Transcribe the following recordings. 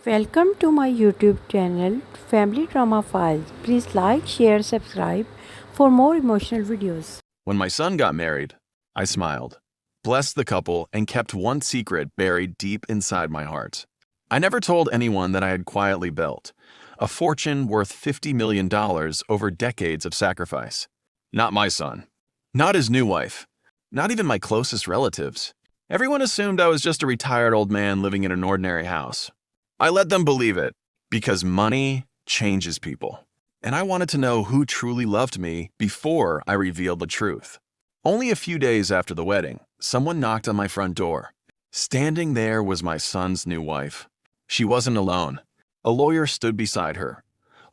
Welcome to my YouTube channel Family Drama Files. Please like, share, subscribe for more emotional videos. When my son got married, I smiled, blessed the couple, and kept one secret buried deep inside my heart. I never told anyone that I had quietly built a fortune worth $50 million over decades of sacrifice. Not my son, not his new wife, not even my closest relatives. Everyone assumed I was just a retired old man living in an ordinary house. I let them believe it because money changes people. And I wanted to know who truly loved me before I revealed the truth. Only a few days after the wedding, someone knocked on my front door. Standing there was my son's new wife. She wasn't alone. A lawyer stood beside her,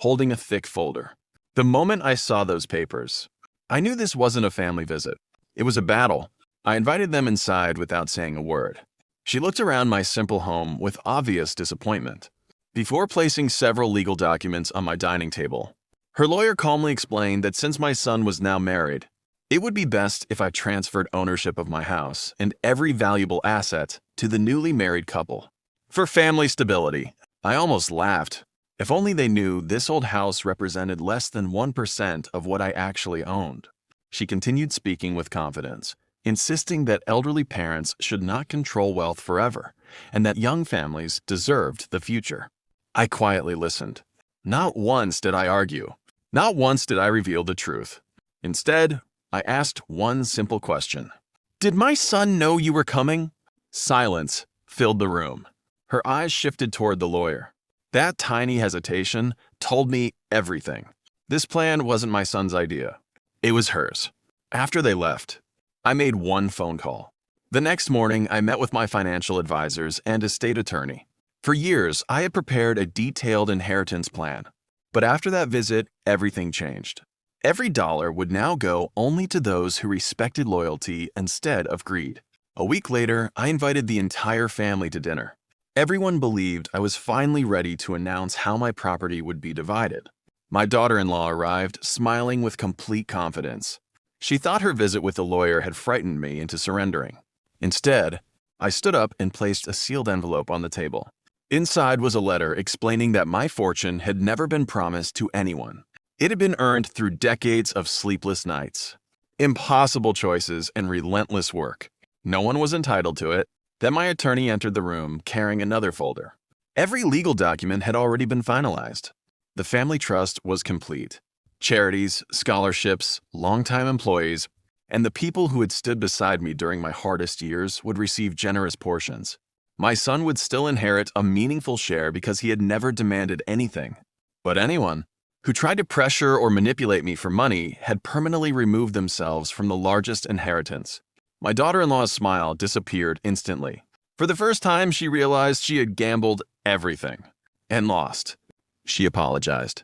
holding a thick folder. The moment I saw those papers, I knew this wasn't a family visit. It was a battle. I invited them inside without saying a word. She looked around my simple home with obvious disappointment. Before placing several legal documents on my dining table, her lawyer calmly explained that since my son was now married, it would be best if I transferred ownership of my house and every valuable asset to the newly married couple. For family stability, I almost laughed. If only they knew this old house represented less than 1% of what I actually owned. She continued speaking with confidence, insisting that elderly parents should not control wealth forever and that young families deserved the future. I quietly listened. Not once did I argue. Not once did I reveal the truth. Instead, I asked one simple question. Did my son know you were coming? Silence filled the room. Her eyes shifted toward the lawyer. That tiny hesitation told me everything. This plan wasn't my son's idea. It was hers. After they left, I made one phone call. The next morning, I met with my financial advisors and estate attorney. For years, I had prepared a detailed inheritance plan. But after that visit, everything changed. Every dollar would now go only to those who respected loyalty instead of greed. A week later, I invited the entire family to dinner. Everyone believed I was finally ready to announce how my property would be divided. My daughter-in-law arrived, smiling with complete confidence. She thought her visit with the lawyer had frightened me into surrendering. Instead, I stood up and placed a sealed envelope on the table. Inside was a letter explaining that my fortune had never been promised to anyone. It had been earned through decades of sleepless nights, impossible choices, and relentless work. No one was entitled to it. Then my attorney entered the room carrying another folder. Every legal document had already been finalized. The family trust was complete. Charities, scholarships, longtime employees, and the people who had stood beside me during my hardest years would receive generous portions. My son would still inherit a meaningful share because he had never demanded anything. But anyone who tried to pressure or manipulate me for money had permanently removed themselves from the largest inheritance. My daughter-in-law's smile disappeared instantly. For the first time, she realized she had gambled everything and lost. She apologized.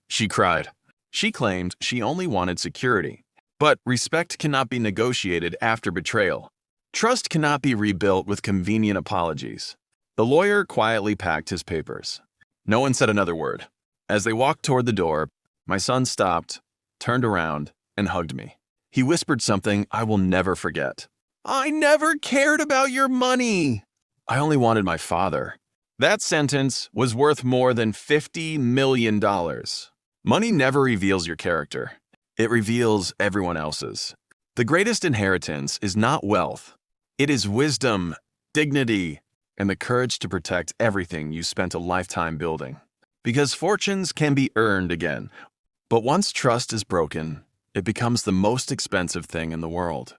She cried. She claimed she only wanted security. But respect cannot be negotiated after betrayal. Trust cannot be rebuilt with convenient apologies. The lawyer quietly packed his papers. No one said another word. As they walked toward the door, my son stopped, turned around, and hugged me. He whispered something I will never forget. I never cared about your money. I only wanted my father. That sentence was worth more than $50 million. Money never reveals your character. It reveals everyone else's. The greatest inheritance is not wealth. It is wisdom, dignity, and the courage to protect everything you spent a lifetime building. Because fortunes can be earned again, but once trust is broken, it becomes the most expensive thing in the world.